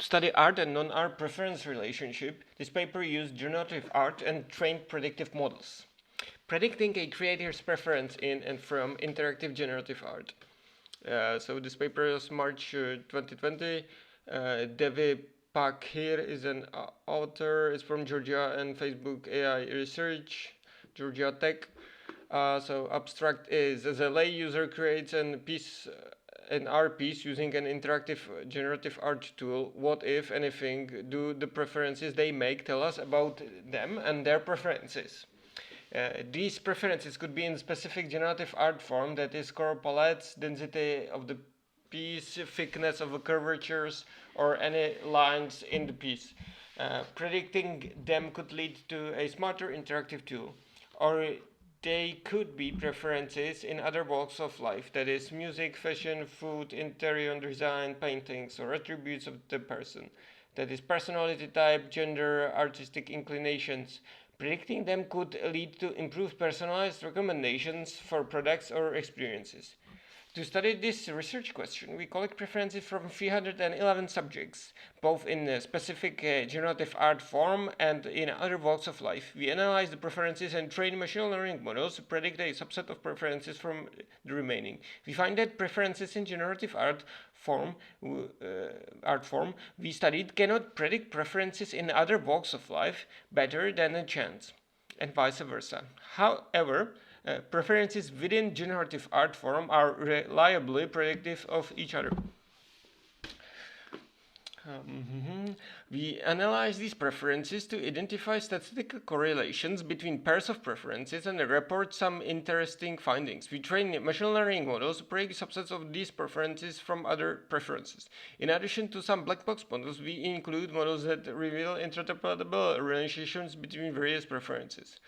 To study art and non-art preference relationship, this paper used generative art and trained predictive models, predicting a creator's preference in and from interactive generative art. So this paper is March 2020. Devi Parikh is an author. It's from Georgia and Facebook AI Research, Georgia Tech. So abstract is, as a lay user creates an art piece using an interactive generative art tool. What, if anything, do the preferences they make tell us about them and their preferences? These preferences could be in specific generative art form, that is, color palettes, density of the piece, thickness of the curvatures, or any lines in the piece. Predicting them could lead to a smarter interactive tool, or they could be preferences in other walks of life, that is, music, fashion, food, interior design, paintings, or attributes of the person, that is, personality type, gender, artistic inclinations. Predicting them could lead to improved personalized recommendations for products or experiences. To study this research question, we collect preferences from 311 subjects, both in a specific generative art form and in other walks of life. We analyze the preferences and train machine learning models to predict a subset of preferences from the remaining. We find that preferences in generative art form we studied cannot predict preferences in other walks of life better than a chance, and vice versa. However, preferences within generative art form are reliably predictive of each other. We analyze these preferences to identify statistical correlations between pairs of preferences and report some interesting findings. We train machine learning models to predict subsets of these preferences from other preferences. In addition to some black box models, we include models that reveal interpretable relationships between various preferences.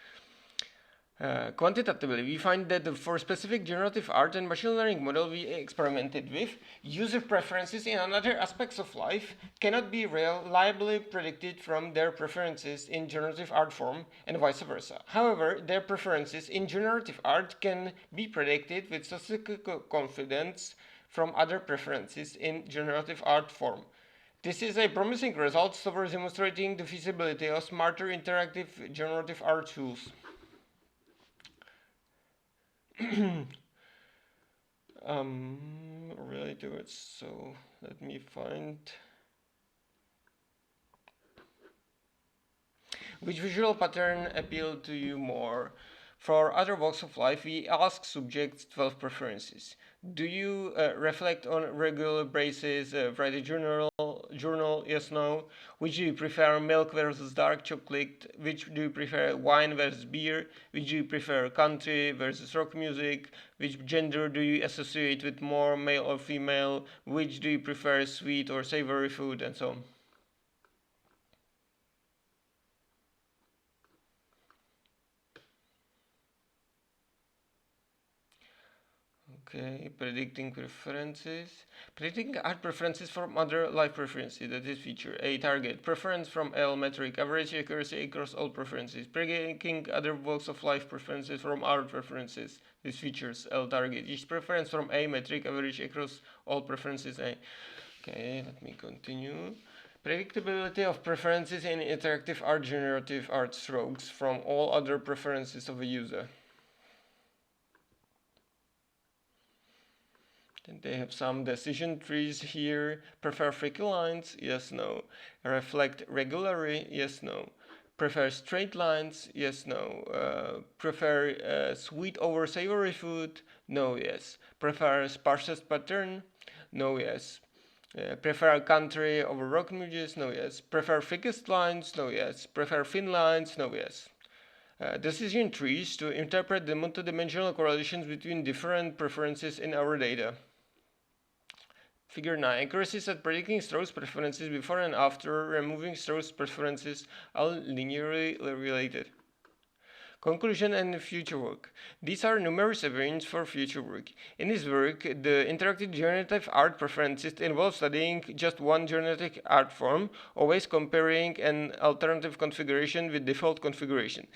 Quantitatively, we find that for specific generative art and machine learning model we experimented with, user preferences in other aspects of life cannot be reliably predicted from their preferences in generative art form, and vice versa. However, their preferences in generative art can be predicted with statistical confidence from other preferences in generative art form. This is a promising result towards demonstrating the feasibility of smarter interactive generative art tools. Relate to it, so let me find which visual pattern appealed to you more. For other walks of life, we ask subjects 12 preferences. Do you reflect on regular basis, write a journal, yes, no? Which do you prefer, milk versus dark chocolate? Which do you prefer, wine versus beer? Which do you prefer, country versus rock music? Which gender do you associate with more, male or female? Which do you prefer, sweet or savory food, and so on? Okay, predicting preferences. Predicting art preferences from other life preferences. That is feature A. Target. Preference from L. Metric. Average accuracy across all preferences. Predicting other walks of life preferences from art preferences. These features L. Target. Each preference from A. Metric. Average across all preferences A. Okay, let me continue. Predictability of preferences in interactive art generative art strokes from all other preferences of a user. Then they have some decision trees here. Prefer freaky lines? Yes, no. Reflect regularly? Yes, no. Prefer straight lines? Yes, no. Prefer sweet over savory food? No, yes. Prefer sparsest pattern? No, yes. Prefer country over rock music? No, yes. Prefer thickest lines? No, yes. Prefer thin lines? No, yes. Decision trees to interpret the multidimensional correlations between different preferences in our data. Figure 9. Accuracies at predicting strokes preferences before and after removing strokes preferences are linearly related. Conclusion and future work. These are numerous evidence for future work. In this work, the interactive generative art preferences involve studying just one generative art form, always comparing an alternative configuration with default configuration.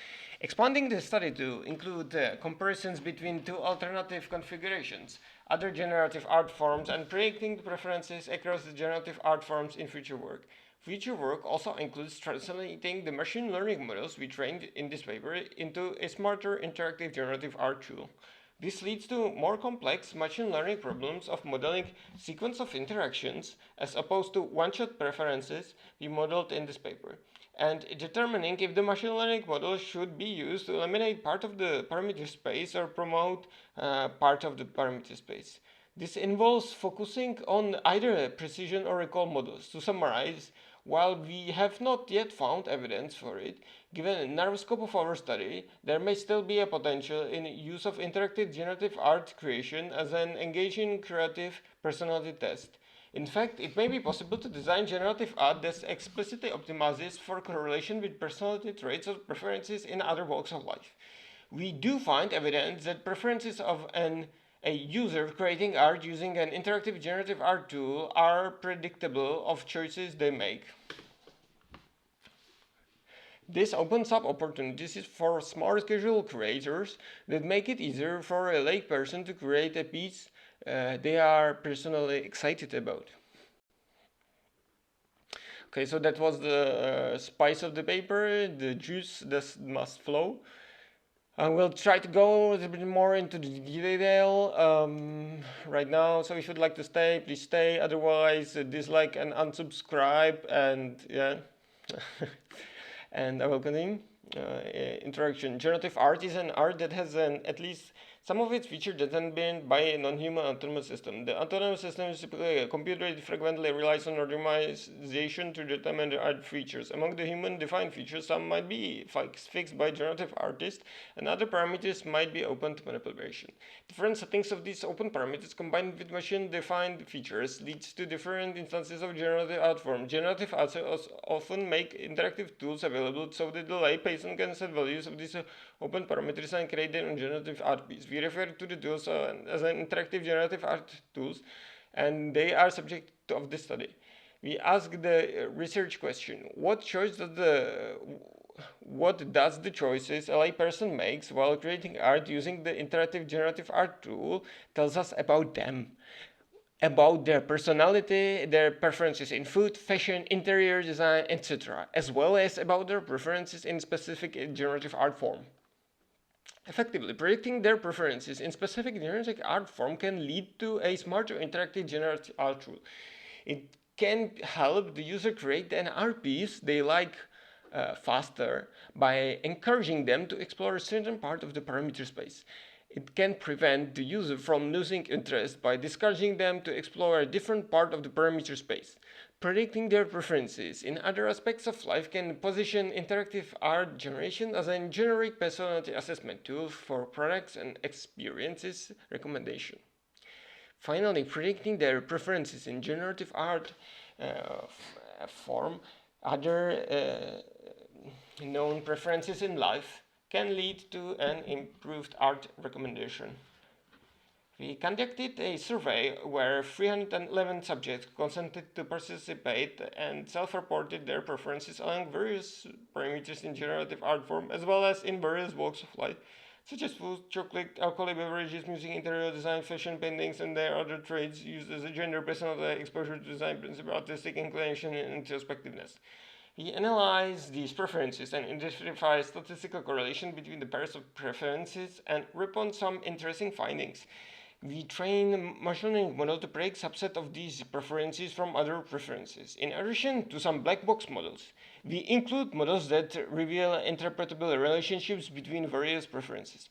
Expanding the study to include comparisons between two alternative configurations, other generative art forms, and predicting the preferences across the generative art forms in future work. Future work also includes translating the machine learning models we trained in this paper into a smarter interactive generative art tool. This leads to more complex machine learning problems of modeling sequence of interactions as opposed to one-shot preferences we modeled in this paper, and determining if the machine learning model should be used to eliminate part of the parameter space or promote part of the parameter space. This involves focusing on either precision or recall models. To summarize, while we have not yet found evidence for it, given the narrow scope of our study, there may still be a potential in use of interactive generative art creation as an engaging creative personality test. In fact, it may be possible to design generative art that explicitly optimizes for correlation with personality traits or preferences in other walks of life. We do find evidence that preferences of a user creating art using an interactive generative art tool are predictable of choices they make. This opens up opportunities for smart casual creators that make it easier for a layperson to create a piece they are personally excited about. Okay, so that was the spice of the paper, the juice that must flow. I will try to go a little bit more into the detail right now. So if you'd like to stay, please stay. Otherwise, dislike and unsubscribe. And yeah, and I will continue. Interaction. Generative art is an art that has at least some of its features determined by a non-human autonomous system. The autonomous system is typically a computer that frequently relies on randomization to determine the art features. Among the human-defined features, some might be fixed by generative artists, and other parameters might be open to manipulation. Different settings of these open parameters combined with machine-defined features leads to different instances of generative art form. Generative arts often make interactive tools available so that the layperson can set values of these open parameters and create their own generative art piece. We refer to the tools as an interactive generative art tools, and they are subject of this study. We ask the research question: what does the choices a layperson makes while creating art using the interactive generative art tool tells us about them? About their personality, their preferences in food, fashion, interior design, etc., as well as about their preferences in specific generative art form. Effectively, predicting their preferences in specific generative art form can lead to a smarter interactive generative art tool. It can help the user create an art piece they like faster by encouraging them to explore a certain part of the parameter space. It can prevent the user from losing interest by discouraging them to explore a different part of the parameter space. Predicting their preferences in other aspects of life can position interactive art generation as a generic personality assessment tool for products and experiences recommendation. Finally, predicting their preferences in generative art form, other known preferences in life, can lead to an improved art recommendation. We conducted a survey where 311 subjects consented to participate and self-reported their preferences along various parameters in generative art form, as well as in various walks of life, such as food, chocolate, alcoholic beverages, music, interior design, fashion, paintings, and their other traits used as a gender, personality, exposure to design, principle, artistic inclination, and introspectiveness. We analyze these preferences and identify statistical correlation between the pairs of preferences and report some interesting findings. We train a machine learning model to predict subset of these preferences from other preferences. In addition to some black box models, we include models that reveal interpretable relationships between various preferences.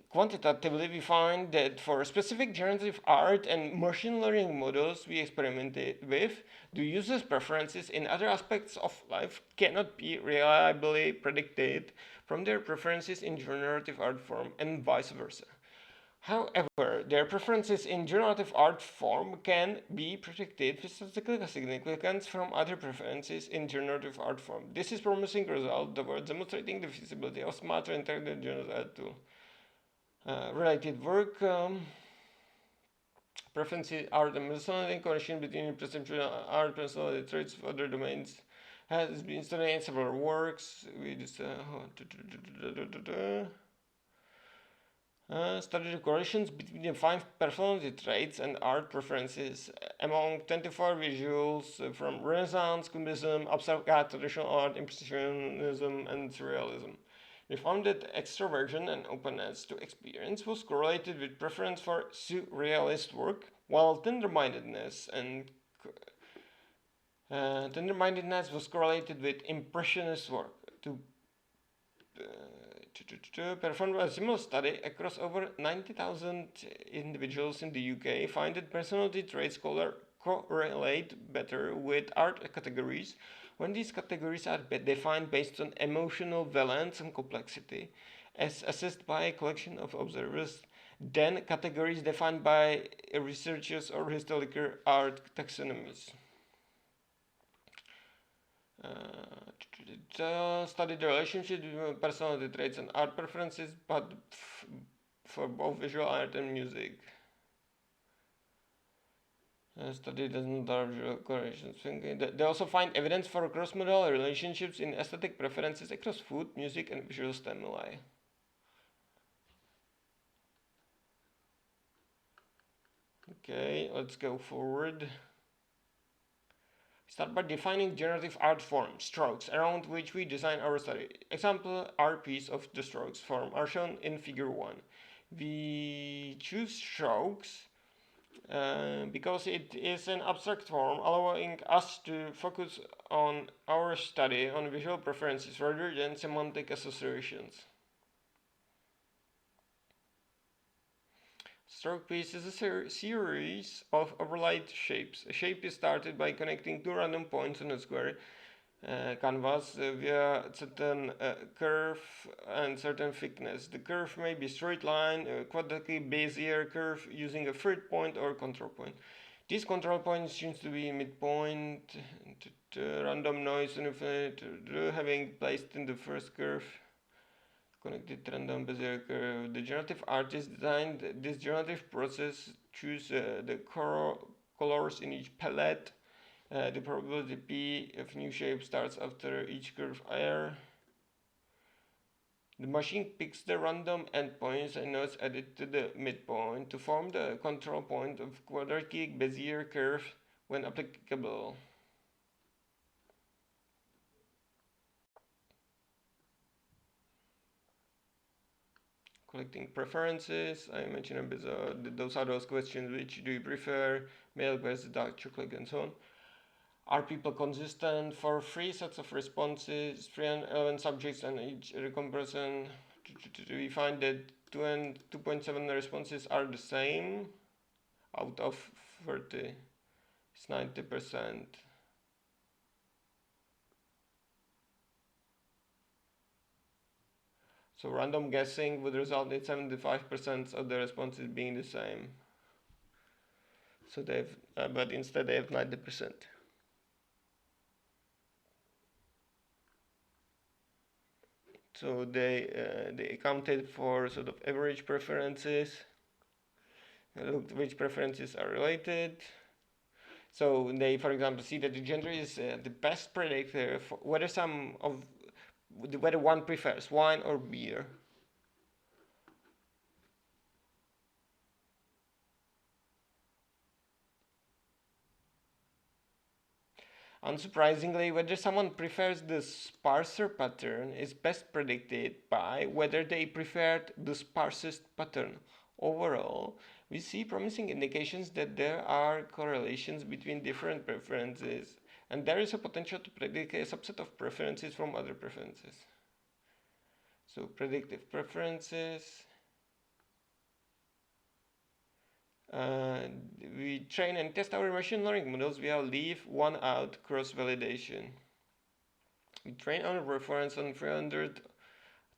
Quantitatively, we find that for specific generative art and machine learning models we experimented with, the user's preferences in other aspects of life cannot be reliably predicted from their preferences in generative art form, and vice versa. However, their preferences in generative art form can be predicted with statistical significance from other preferences in generative art form. This is promising result towards demonstrating the feasibility of smarter intelligent generative art tool. Related work. Preferences are the personality connection between perceptual art personality traits of other domains has been studied in several works. We just studied the correlations between the 5 personality traits and art preferences among 24 visuals from Renaissance, Cubism, abstract traditional art, Impressionism, and Surrealism. We found that extroversion and openness to experience was correlated with preference for surrealist work, while tender-mindedness was correlated with impressionist work. To perform a similar study across over 90,000 individuals in the UK, find that personality traits correlate better with art categories when these categories are defined based on emotional valence and complexity, as assessed by a collection of observers, than categories defined by researchers or historical art taxonomies. Studied the relationship between personality traits and art preferences, but for both visual art and music. Study doesn't have correlations. They also find evidence for cross-modal relationships in aesthetic preferences across food, music, and visual stimuli. Okay, let's go forward. Start by defining generative art form, strokes, around which we design our study. Example are piece of the strokes form are shown in figure 1. We choose strokes because it is an abstract form, allowing us to focus on our study on visual preferences rather than semantic associations. Stroke piece is a series of overlaid shapes. A shape is started by connecting 2 random points on a square canvas via certain curve and certain thickness. The curve may be straight line, a quadratically Bezier curve using a third point or control point. This control point seems to be midpoint, random noise having placed in the first curve. Connected random Bezier curve. The generative artist designed this generative process, choose the colors in each palette. The probability P of new shape starts after each curve R. The machine picks the random endpoints and nodes added to the midpoint to form the control point of quadratic Bezier curve when applicable. Collecting preferences, I mentioned a bit, those are those questions: which do you prefer, milk versus dark chocolate, and so on. Are people consistent? For 3 sets of responses, 3 and 11 subjects, and each comparison, we find that 2 and 2.7 responses are the same out of 30. It's 90%. So random guessing would result in 75% of the responses being the same. So but instead they have 90%. So they accounted for sort of average preferences, looked which preferences are related. So they, for example, see that the gender is the best predictor for whether one prefers wine or beer. Unsurprisingly, whether someone prefers the sparser pattern is best predicted by whether they preferred the sparsest pattern. Overall, we see promising indications that there are correlations between different preferences, and there is a potential to predict a subset of preferences from other preferences. So, predictive preferences. We train and test our machine learning models via leave one out cross validation. We train our reference on 310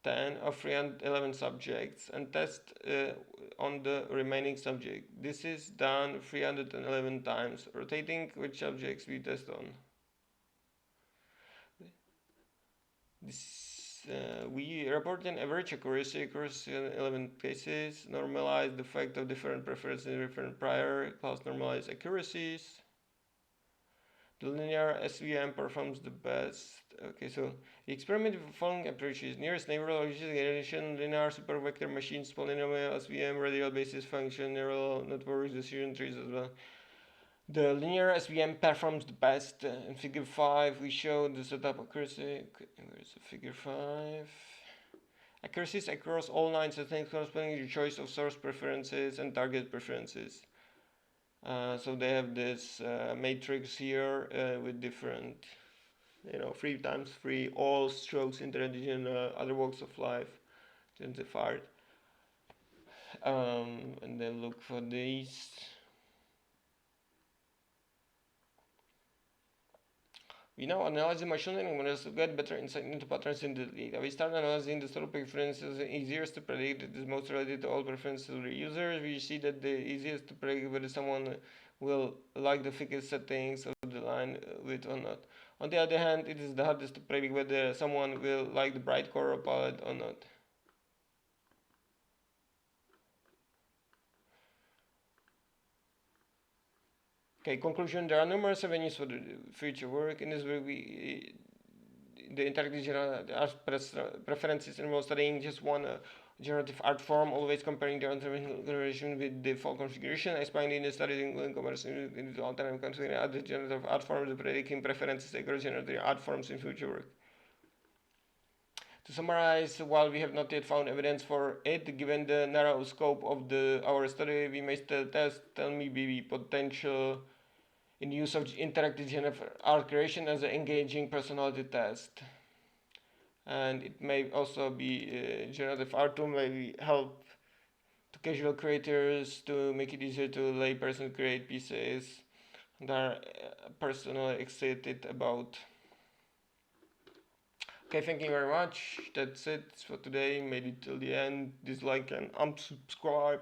10 of 311 subjects and test on the remaining subject. This is done 311 times, rotating which subjects we test on. We report an average accuracy across 11 cases, normalize the effect of different preferences in different prior class normalized accuracies. The linear SVM performs the best. Okay, so the experiment with the following approaches: nearest neighbor logistic generation, linear supervector machines, polynomial SVM, radial basis function, neural networks, decision trees as well. The linear SVM performs the best. In figure 5, we show the setup accuracy. Where's the figure 5? Accuracies across all 9 settings corresponding to the choice of source preferences and target preferences. So they have this matrix here with different, 3 times 3, all strokes interacting in other walks of life, identified. And then look for these. We now analyze the machine learning models to get better insight into patterns in the data. We start analyzing the sort of preferences easiest to predict. It is most related to all preferences of the users. We see that the easiest to predict whether someone will like the thickest settings of the line width or not. On the other hand, it is the hardest to predict whether someone will like the bright color palette or not. Okay, conclusion. There are numerous avenues for the future work. In this way, the interactive generative art preferences involve studying just one generative art form, always comparing the configuration with the default configuration, expanding the studies in comparison with alternative considering other generative art forms, predicting preferences across generative art forms in future work. To summarize, while we have not yet found evidence for it, given the narrow scope of our study, we may still test the potential in use of interactive generative art creation as an engaging personality test. And it may also be generative art tool may help to casual creators to make it easier to layperson create pieces that are personally excited about. Okay, thank you very much. That's it for today. Made it till the end. Dislike and unsubscribe.